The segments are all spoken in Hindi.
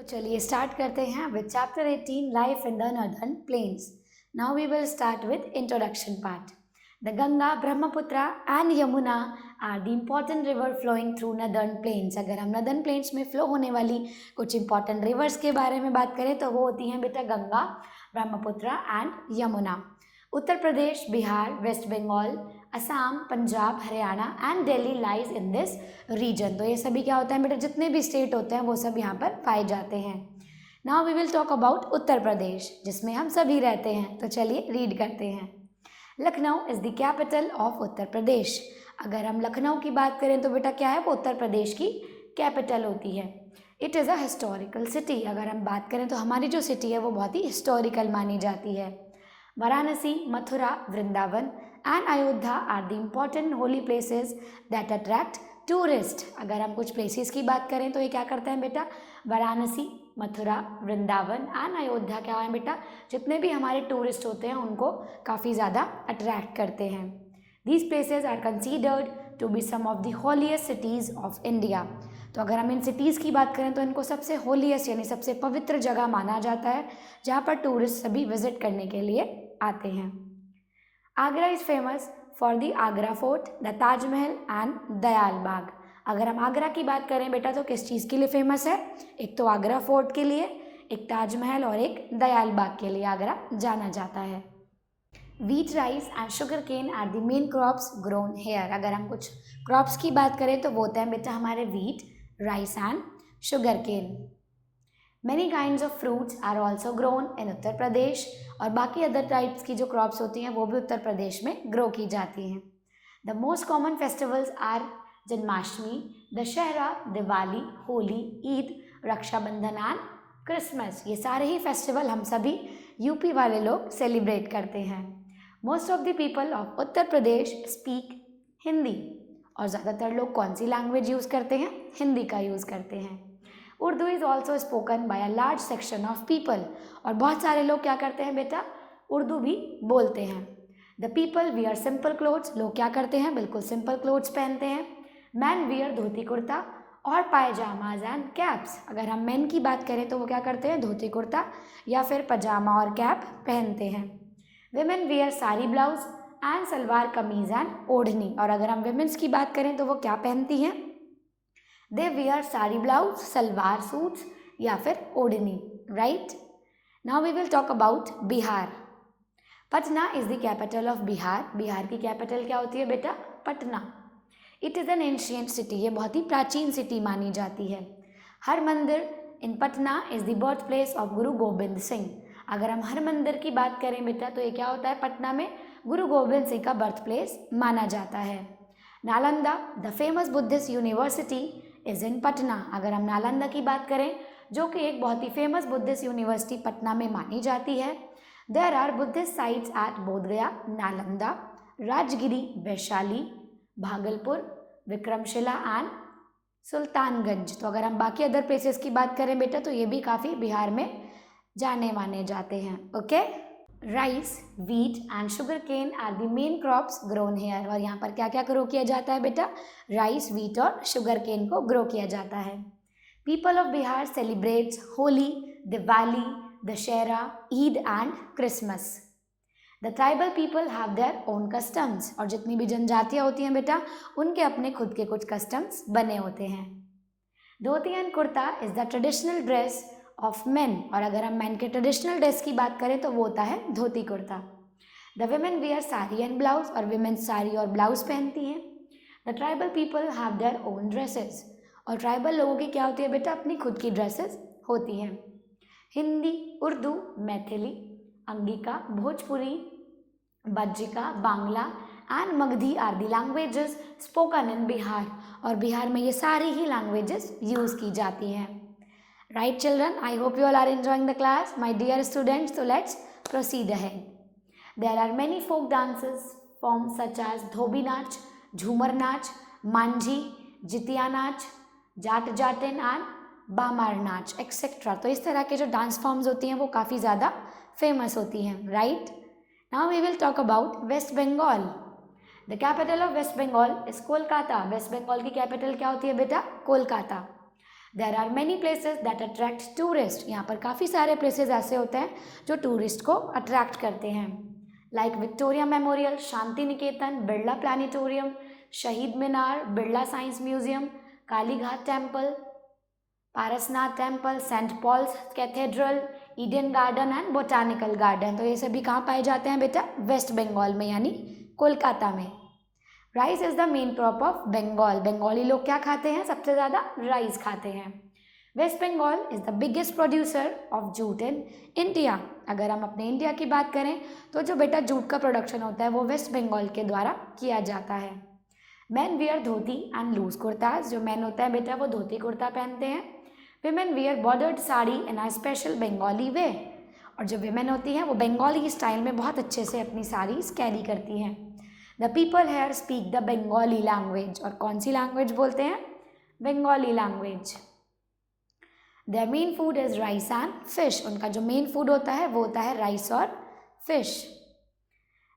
चलिए स्टार्ट करते हैं with chapter 18 life in the northern plains. Now we will start with introduction part. The Ganga, Brahmaputra and Yamuna are the important river flowing through northern plains. अगर हम नदर्न प्लेन्स में फ्लो होने वाली कुछ इंपॉर्टेंट रिवर्स के बारे में बात करें तो वो होती हैं बेटा Ganga, Brahmaputra and Yamuna. Uttar Pradesh, Bihar, West Bengal, Assam, Punjab, Haryana and Delhi lies in this region. तो ये सभी क्या होता है बेटा, जितने भी स्टेट होते हैं वो सब यहाँ पर पाए जाते हैं. Now we will talk about Uttar Pradesh, जिसमें हम सभी रहते हैं. तो चलिए रीड करते हैं. Lucknow is the capital of Uttar Pradesh. अगर हम लखनऊ की बात करें तो बेटा क्या है, वो उत्तर प्रदेश की कैपिटल होती है. It is a historical city. अगर हम बात करें तो हमारी जो सिटी है वो बहुत ही हिस्टोरिकल मानी जाती है. Varanasi, Mathura, Vrindavan and Ayodhya are the important holy places that attract tourist. अगर हम कुछ प्लेसेस की बात करें तो ये क्या करते हैं बेटा, वाराणसी, मथुरा, वृंदावन एंड अयोध्या क्या है बेटा, जितने भी हमारे टूरिस्ट होते हैं उनको काफ़ी ज़्यादा अट्रैक्ट करते हैं. These places are considered to be some of the holiest cities of India. तो अगर हम इन सिटीज़ की बात करें तो इनको सबसे होलीएस्ट यानी सबसे पवित्र जगह माना जाता है, जहाँ पर टूरिस्ट सभी विजिट करने के लिए आते हैं. Agra is famous for the Agra fort, the Taj Mahal and Dayal Bagh. अगर हम आगरा की बात करें बेटा तो किस चीज़ के लिए फेमस है, एक तो आगरा फोर्ट के लिए, एक ताजमहल और एक दयाल बाग के लिए आगरा जाना जाता है. Wheat, rice and sugar cane are the main crops grown here. अगर हम कुछ क्रॉप्स की बात करें तो वो होते हैं बेटा हमारे wheat, rice and sugar cane. Many kinds of fruits are also grown in Uttar Pradesh. और बाकी अदर टाइप्स की जो क्रॉप्स होती हैं वो भी उत्तर प्रदेश में ग्रो की जाती हैं. The most common festivals are Janmashtami, Dussehra, Diwali, Holi, Eid, Rakshabandhan and Christmas. ये सारे ही फेस्टिवल हम सभी यूपी वाले लोग सेलिब्रेट करते हैं. Most of the people of Uttar Pradesh speak Hindi. और ज़्यादातर लोग कौन सी लैंग्वेज यूज़ करते हैं, हिंदी का यूज़ करते हैं. Urdu is also spoken by a large section of people. और बहुत सारे लोग क्या करते हैं बेटा, उर्दू भी बोलते हैं. The people wear simple clothes. लोग क्या करते हैं, बिल्कुल सिंपल क्लोथ्स पहनते हैं. मैन वियर धोती कुर्ता और पायजामाज एंड कैप्स. अगर हम मैन की बात करें तो वो क्या करते हैं, धोती कुर्ता या फिर पजामा और कैप पहनते हैं. Women wear sari blouse and salwar kameez and ओढ़नी. और अगर हम विमेंस की बात करें तो वो क्या पहनती हैं, they wear sari blouse, salwar suits या फिर ओढ़नी. Right. Now we will talk about Bihar. Patna is the capital of Bihar. Bihar की कैपिटल क्या होती है बेटा, Patna. It is an ancient city. ये बहुत ही प्राचीन सिटी मानी जाती है. Har Mandir in Patna is the birth place of Guru Gobind Singh. अगर हम हर मंदिर की बात करें बेटा तो ये क्या होता है, पटना में गुरु गोविंद सिंह का बर्थ प्लेस माना जाता है. Nalanda, the famous Buddhist university is in Patna. अगर हम नालंदा की बात करें जो कि एक बहुत ही फेमस बुद्धिस्ट यूनिवर्सिटी पटना में मानी जाती है. There are Buddhist sites at Bodhgaya, Nalanda, Rajgiri, Vaishali, Bhagalpur, Vikramshila and Sultanganj. तो अगर हम बाकी अदर प्लेसेस की बात करें बेटा तो ये भी काफ़ी बिहार में जाने माने जाते हैं. Okay. Rice, wheat and sugar cane are the main crops grown here. और यहाँ पर क्या क्या ग्रो किया जाता है बेटा, राइस, वीट और शुगर केन को ग्रो किया जाता है. People of Bihar celebrates Holi, Diwali, Dussehra, Eid and Christmas. The tribal people have their own customs. और जितनी भी जनजातियाँ होती हैं बेटा उनके अपने खुद के कुछ कस्टम्स बने होते हैं. Dhoti and kurta is the traditional dress of men. और अगर हम मेन के ट्रेडिशनल ड्रेस की बात करें तो वो होता है dhoti kurta. The women wear sari and blouse. और विमेन साड़ी और ब्लाउज पहनती हैं. The tribal people have their own dresses. और ट्राइबल लोगों की क्या होती है बेटा, अपनी खुद की ड्रेसेस होती हैं. Hindi, Urdu, Maithili, Angika, Bhojpuri, Bajjika, Bangla and Magadhi are the languages spoken in Bihar. और बिहार में ये सारी ही लैंग्वेजेस यूज़ की जाती हैं. Right children, I hope you all are enjoying the class. My dear students, so let's proceed ahead. There are many folk dances forms such as धोबी नाच, झूमर नाच, मांझी, जितिया नाच, जाट जाटिन एंड बामार नाच एक्सेट्रा. तो इस तरह के जो डांस फॉर्म्स होती हैं वो काफ़ी ज़्यादा फेमस होती हैं. Right. Now we will talk about West Bengal. The capital of West Bengal is Kolkata. West Bengal की कैपिटल क्या होती है बेटा, Kolkata. There are many places that attract tourist, यहाँ पर काफ़ी सारे प्लेसेस ऐसे होते हैं जो टूरिस्ट को अट्रैक्ट करते हैं, like Victoria Memorial, Shanti Niketan, Birla planetarium, Shaheed Minar, Birla science museum, Kalighat temple, Parasnath temple, Saint Paul's cathedral, Eden garden and botanical garden. तो ये सभी कहाँ पाए जाते हैं बेटा? वेस्ट बंगाल में, यानी कोलकाता में। Rice is the main crop of Bengal. Bengali लोग क्या खाते हैं? सबसे ज़्यादा राइस खाते हैं। West Bengal is the biggest producer of jute in India. अगर हम अपने इंडिया की बात करें तो जो बेटा जूट का प्रोडक्शन होता है वो वेस्ट बंगाल के द्वारा किया जाता है। Man wear dhoti and loose kurtas. जो मैन होता है बेटा वो धोती कुर्ता पहनते हैं। Women wear bordered sari in a special Bengali way. और जो विमेन होती हैं वो बंगाली स्टाइल में बहुत अच्छे से अपनी साड़ीज कैरी करती हैं। The people here speak the Bengali language. और कौन सी लैंग्वेज बोलते हैं? Bengali language. Their main food is rice and fish. उनका जो मेन फूड होता है वो होता है राइस और fish.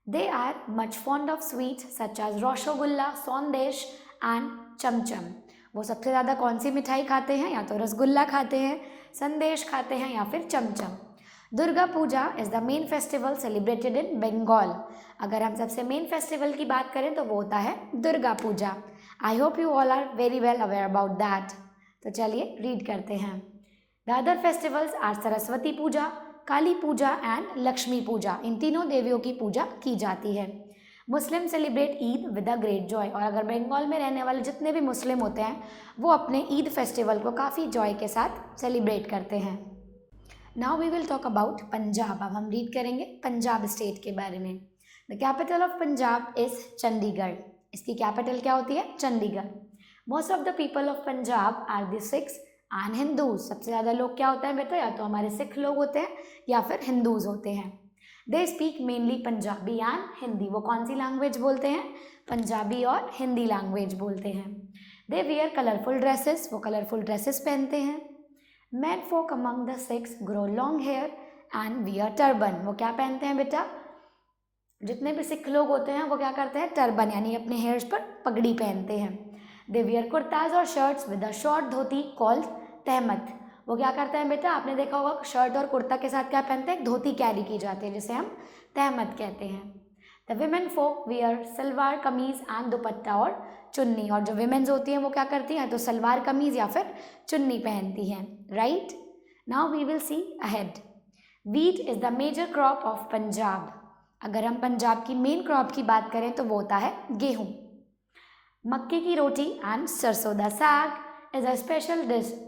They are much fond of sweets such as rasgulla, sandesh and chamcham. वो सबसे ज़्यादा कौन सी मिठाई खाते हैं? या तो रसगुल्ला खाते हैं, संदेश खाते हैं या फिर chamcham. Durga Puja is the main festival celebrated in Bengal. अगर हम सबसे मेन फेस्टिवल की बात करें तो वो होता है Durga Puja. I hope you all are very well aware about that. तो चलिए रीड करते हैं। The other festivals are Saraswati Puja, Kali Puja and Lakshmi Puja. इन तीनों देवियों की पूजा की जाती है। Muslim celebrate Eid with a great joy. और अगर बंगाल में रहने वाले जितने भी मुस्लिम होते हैं वो अपने ईद फेस्टिवल को काफ़ी जॉय के साथ सेलिब्रेट करते हैं। Now we will talk about Punjab. अब हम रीड करेंगे पंजाब स्टेट के बारे में। The capital of Punjab is Chandigarh. इसकी कैपिटल क्या होती है? Chandigarh. Most of the people of Punjab are the Sikhs and Hindus. सबसे ज़्यादा लोग क्या होता है बेटा? या तो हमारे सिख लोग होते हैं या फिर हिंदूज होते हैं। They speak mainly Punjabi and Hindi. वो कौन सी लैंग्वेज बोलते हैं? पंजाबी और हिंदी लैंग्वेज बोलते हैं। They wear colourful dresses. वो कलरफुल ड्रेसेस पहनते हैं। Man folk among the Sikhs grow long hair and wear turban. वो क्या पहनते हैं बेटा? जितने भी सिख लोग होते हैं वो क्या करते हैं? टर्बन यानी अपने हेयर्स पर पगड़ी पहनते हैं। दे वियर कुर्ताज और shirts with a short dhoti called tahmat. वो क्या करते हैं बेटा? आपने देखा होगा शर्ट और कुर्ता के साथ क्या पहनते हैं? धोती कैरी की जाती है जिसे हम तहमत कहते हैं। The women folk wear salwar kameez and दुपट्टा और चुन्नी। और जो विमेन्स होती हैं वो क्या करती हैं? तो सलवार कमीज या फिर चुन्नी पहनती हैं। Right, now we will see ahead. Wheat is the major crop of Punjab. अगर हम पंजाब की मेन क्रॉप की बात करें तो वो होता है गेहूँ। मक्के की रोटी एंड सरसों दा साग is a special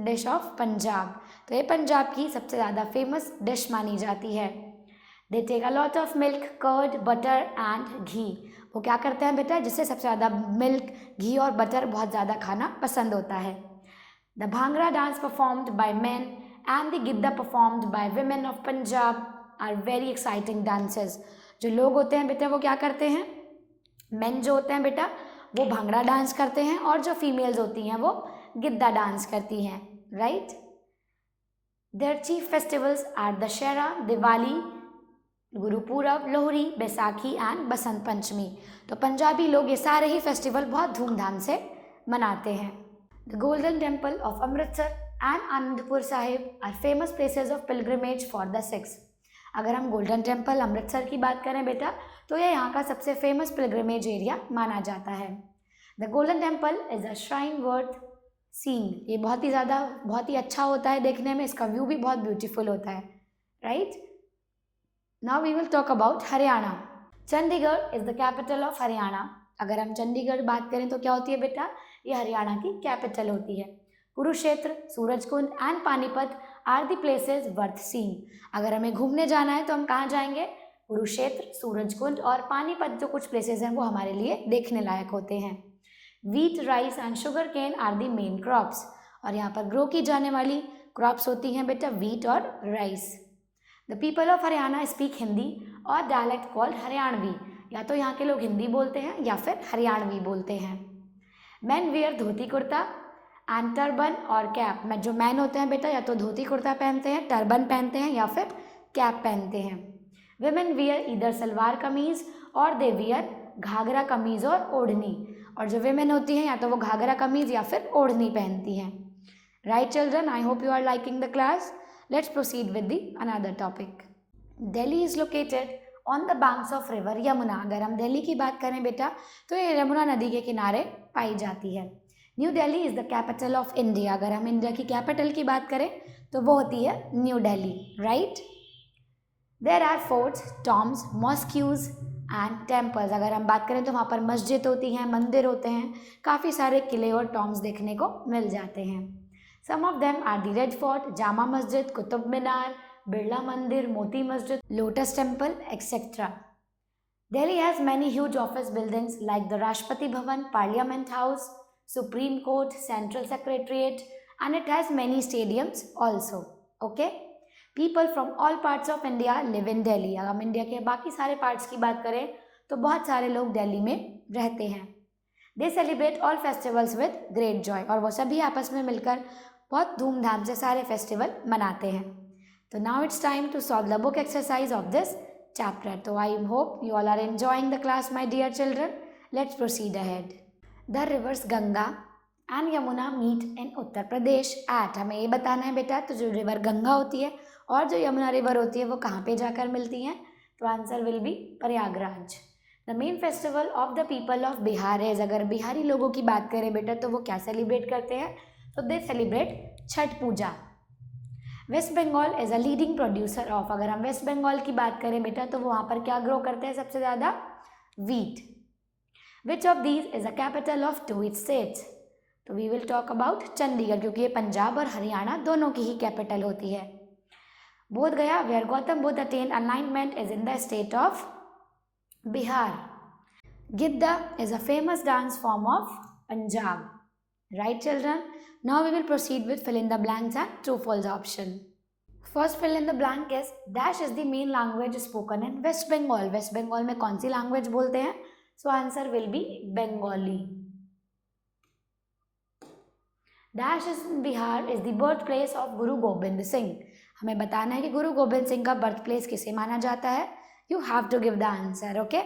dish of Punjab. तो ये पंजाब की सबसे ज़्यादा फेमस डिश मानी जाती है। They take a lot of milk, curd, butter and ghee. वो क्या करते हैं बेटा? जिससे सबसे ज़्यादा मिल्क, घी और बटर बहुत ज़्यादा खाना पसंद होता है। The bhangra dance performed by man and the giddha performed by women of Punjab are very exciting dances. जो लोग होते हैं बेटा वो क्या करते हैं? मेन जो होते हैं बेटा वो भांगड़ा डांस करते हैं और जो फीमेल्स होती हैं वो गिद्दा डांस करती हैं। Right, their chief festivals are Dussehra, Diwali, Gurpurab, Lohri, Baisakhi and Basant Panchami. तो पंजाबी लोग ये सारे ही फेस्टिवल बहुत धूमधाम से मनाते हैं। The Golden Temple of Amritsar and Anandpur Sahib are famous places of pilgrimage for the Sikhs. अगर हम गोल्डन टेम्पल अमृतसर की बात करें बेटा तो ये यहाँ का सबसे फेमस पिलग्रिमेज एरिया माना जाता है। The Golden temple is a shrine worth seeing. ये बहुत ही अच्छा होता है देखने में। इसका व्यू भी बहुत ब्यूटीफुल होता है। Right, now we will talk about Haryana. Chandigarh is the capital of Haryana. अगर हम चंडीगढ़ बात करें तो क्या होती है बेटा? ये हरियाणा की कैपिटल होती है। Kurukshetra, Surajkund and Panipat are the places worth seeing. अगर हमें घूमने जाना है तो हम कहाँ जाएंगे? कुरुक्षेत्र, सूरजकुंड और पानीपत जो कुछ प्लेसेस हैं वो हमारे लिए देखने लायक होते हैं। Wheat, rice and sugar cane are the main crops. और यहाँ पर ग्रो की जाने वाली क्रॉप्स होती हैं बेटा वीट और rice. The people of Haryana speak Hindi और डायलेक्ट कॉल्ड हरियाणवी। या तो यहाँ के लोग हिंदी बोलते हैं या फिर हरियाणवी बोलते हैं। Man wear dhoti kurta and turban और कैप। में जो मैन होते हैं बेटा या तो धोती कुर्ता पहनते हैं, टर्बन पहनते हैं या फिर कैप पहनते हैं। वेमेन वियर इधर सलवार कमीज और दे वियर घाघरा कमीज और ओढ़नी। और जो वेमेन होती हैं या तो वो घाघरा कमीज या फिर ओढ़नी पहनती हैं। Right children, I hope you are liking the class. Let's proceed with the another topic. Delhi is located on the banks of river Yamuna. अगर हम दिल्ली की बात करें बेटा तो ये यमुना नदी के किनारे पाई जाती है. New Delhi is the capital of India. अगर हम इंडिया की कैपिटल की बात करें तो वो होती है new Delhi, right. There are forts, tombs, mosques and temples. अगर हम बात करें तो वहाँ पर मस्जिद होती हैं, मंदिर होते हैं, काफ़ी सारे किले और टॉम्स देखने को मिल जाते हैं. Some of them are the red fort, Jama Masjid, Qutub Minar, Birla Mandir, Moti Masjid, lotus temple, etcetera. Delhi has many huge office buildings like the Rashtrapati Bhavan, Parliament House, Supreme Court, Central Secretariat, and it has many stadiums also. Okay? People from all parts of India live in Delhi. अगर हम इंडिया के बाकी सारे पार्ट्स की बात करें तो बहुत सारे लोग दिल्ली में रहते हैं. They celebrate all festivals with great joy. और वो सभी आपस में मिलकर बहुत धूमधाम से सारे फेस्टिवल मनाते हैं. So now it's time to solve the book exercise of this chapter. So I hope you all are enjoying the class, my dear children. Let's proceed ahead. The rivers Ganga and Yamuna meet in Uttar Pradesh at. हमें ये बताना है बेटा तो जो रिवर गंगा होती है और जो यमुना रिवर होती है वो कहाँ पे जाकर मिलती हैं. तो answer will B Prayagraj. The main festival of the people of Bihar is. अगर बिहारी लोगों की बात करें बेटा तो वो क्या सेलिब्रेट करते हैं तो they celebrate Chhath Puja. West Bengal is a leading producer of. अगर हम वेस्ट बंगाल की बात करें बेटा तो वो वहाँ पर क्या ग्रो करते हैं सबसे ज़्यादा? Wheat. Which of these is a capital of 2 states. तो we will talk about Chandigarh क्योंकि ये पंजाब और हरियाणा दोनों की ही कैपिटल होती है. Bodh Gaya where Gautam Buddha attend enlightenment is in the state of Bihar. Giddha is a famous dance form of Punjab. Right children? Now we will proceed with fill in the blanks and true false option. First fill in the blank is dash is the main language spoken in West Bengal. West Bengal में कौन सी language बोलते हैं? So answer will be Bengali. Dash is in Bihar is the birthplace of Guru Gobind Singh. हमें बताना है कि गुरु गोबिंद सिंह का बर्थ प्लेस किसे माना जाता है. You have to give the answer, okay?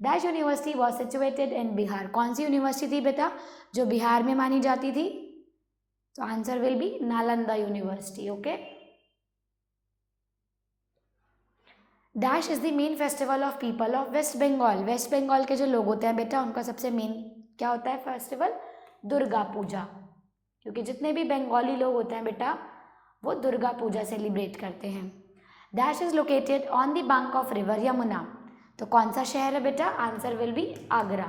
Dash university was situated in Bihar. कौन सी यूनिवर्सिटी थी बेटा जो बिहार में मानी जाती थी? तो answer will be Nalanda university. Okay. Dash is the main festival of people of West Bengal. West Bengal के जो लोग होते हैं बेटा उनका सबसे मेन क्या होता है फेस्टिवल? दुर्गा पूजा. क्योंकि जितने भी बंगाली लोग होते हैं बेटा वो दुर्गा पूजा सेलिब्रेट करते हैं. Dash is located on the bank of river Yamuna. तो कौन सा शहर है बेटा? Answer will B Agra.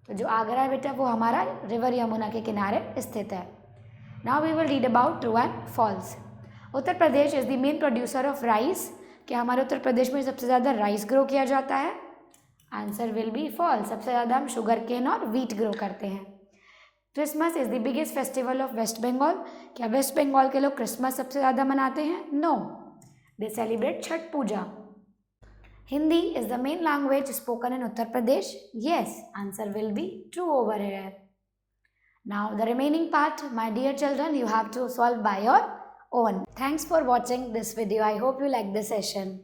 तो जो आगरा है बेटा वो हमारा रिवर यमुना के किनारे स्थित है. Now we will read about true and false. Uttar Pradesh is the main producer of rice. क्या हमारे उत्तर प्रदेश में सबसे ज़्यादा राइस ग्रो किया जाता है? Answer will be false. सबसे ज़्यादा हम शुगर केन और वीट ग्रो करते हैं. Christmas is the biggest festival of West Bengal. क्या वेस्ट बंगाल के लोग क्रिसमस सबसे ज़्यादा मनाते हैं? No, they celebrate Chhath Puja. Hindi is the main language spoken in Uttar Pradesh. Yes, answer will be true over here. Now the remaining part, my dear children, you have to solve by your own. Thanks for watching this video. I hope you like the session.